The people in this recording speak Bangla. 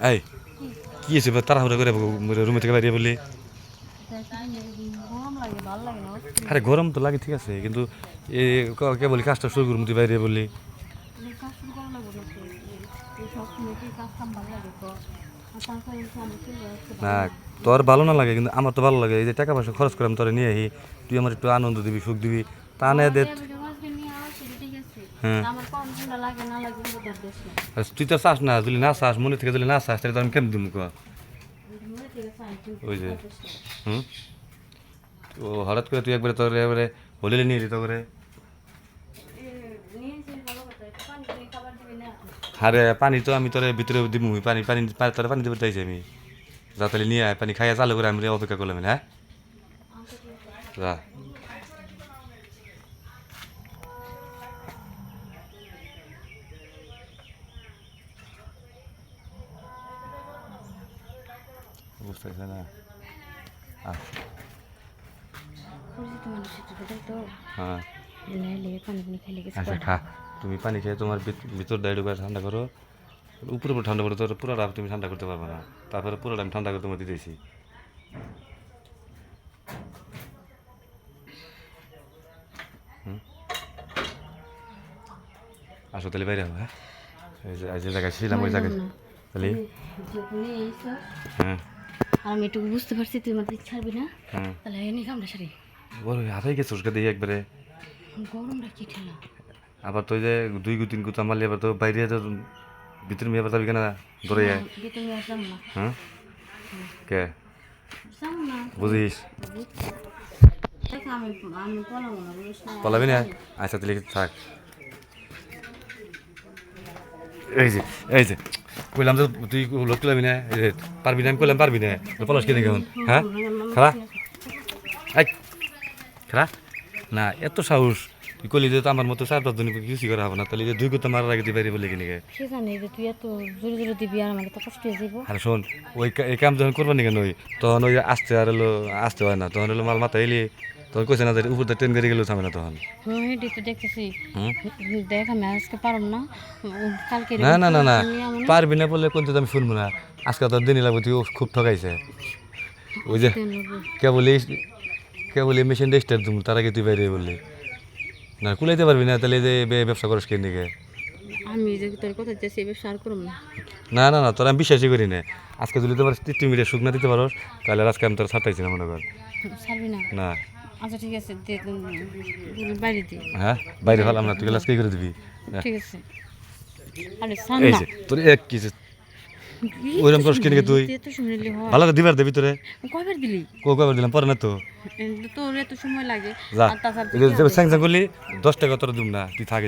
এই কি আছে তাড়াহুড়া করে রুমে থেকে বাইরে বললি? আরে গরম তো লাগে ঠিক আছে, কিন্তু কে বলি কাজটা শুরু করুন তুই বাইরে বললি? না তোর ভালো না লাগে, কিন্তু আমার তো ভালো লাগে। এই যে টাকা পয়সা খরচ করলাম তোরে নিয়ে আহি, তুই আমার একটু আনন্দ দিবি, সুখ দিবি, তা না দে। হ্যাঁ তুই তো চাস না, যদি না চাস মনে থেকে যদি না চাস তাহলে তো আমি কেমন দিব? ওই যে হুম, ও হঠাৎ করে তুই একবারে তোর একবারে হোটেলে নিয়ে যেত করে। আরে পানি তো আমি তোর ভিতরে দিব, পানি পানি তোর পানি দেবো চাইছি আমি। যা তাহলে নিয়ে আয়, পানি খাইয়া চালু করে আমি অপেক্ষা করলাম। হ্যাঁ যা। বুঝতে পারছি না। হ্যাঁ আচ্ছা খা, তুমি পানি খেয়ে তোমার ভিতর দাঁড়িয়ে করে ঠান্ডা করো, উপরে উপরে ঠান্ডা করো, তোর পুরোটা তুমি ঠান্ডা করতে পারবে না। তারপরে পুরোটা আমি ঠান্ডা করে তোমার দিতেছি। আসো তাহলে বাইরে হবো। হ্যাঁ এই যে জায়গায় ছিলাম ওই জায়গায় তাহলে। হ্যাঁ আমি একটু বুঝতে পারছি তুই আমার ছাড়বি না, তাহলে এনে কামড়া সারি বড় হাফাই গেছে ওষুধ দিয়ে একবারে। গরমটা কি ঠেলা আবার তো ওই যে 2 গুতিন মারলে আবার তো বাইরে তো ভিতরে মেয়ে আবার যাবি কেনা ধরে যায়। তুমি আসলাম না হ্যাঁ কে যাম না বুঝিস আমি আমি পলাবো না, বুঝিস না পলাবি না? আচ্ছা তাহলে থাক। এই যে কইলাম যে তুই লোক তুলাবি না, এই যে পারবি না, আমি কইলাম পারবি না, পলাশ কিনে কেমন? হ্যাঁ খারা এই খারা না এত সাহস, তুই কইলি যে তো আমার মতো 4-5 জন কিছু করা হবে না, তাহলে যে 2 গুতা মারার আগে তুই বাইরে বলে কিনে গে। সেখানে যে তুই এত জোরে জোরে দিবি আর আমার তো কষ্ট হয়ে যাবো। আর শোন ওই এই কাম যখন করবো নি কেন ওই তখন ওই আসতে আর হলো আসতে হয় না, তখন হলো মাল মাথা এলি তখন কইছে না যে উপর দিয়ে ট্রেন গাড়ি গেলেও থামে না তখন। এটি তো দেখতেছি দেখ আমি আজকে পারব না, কালকে না না না না পারবি না বললে কোনটা আমি শুনবো না। আজকে তোর দিনই লাগবে, তুই খুব ঠকাইছে। ওই যে কে বলি মেশিনটা স্টার্ট দিব তার আগে তুই বাইরে বললি না, কুলাইতে পারবি না, তাহলে যে ব্যবসা করিস কে দিকে? আমি যে তোর কথা চাইছি এবার সার করব না। না না না তোর আমি বিশ্বাসই করি না। আজকে যদি তোমার 3 মিনিটে সুখ না দিতে পারো তাহলে আজকে আমি তোর ছাড়তাইছি না মনে কর। ছাড়বি না? না আচ্ছা ঠিক আছে দে, বাইরে দে। হ্যাঁ বাইরে ফেলাম না, তুই গ্লাস কি করে দিবি? ঠিক আছে আরে সান এই না যে তোর এক কি ওইরকম করস কিনে তুই এত সময় নিলে হয়? ভালো করে দিবার দেবি তোরে। কয়বার দিলি? কবার দিলাম পরে না তো তোর এত সময় লাগে যা আর তাছাড়া স্যাংসং করলি 10 টাকা তোর দিব না, তুই থাকে।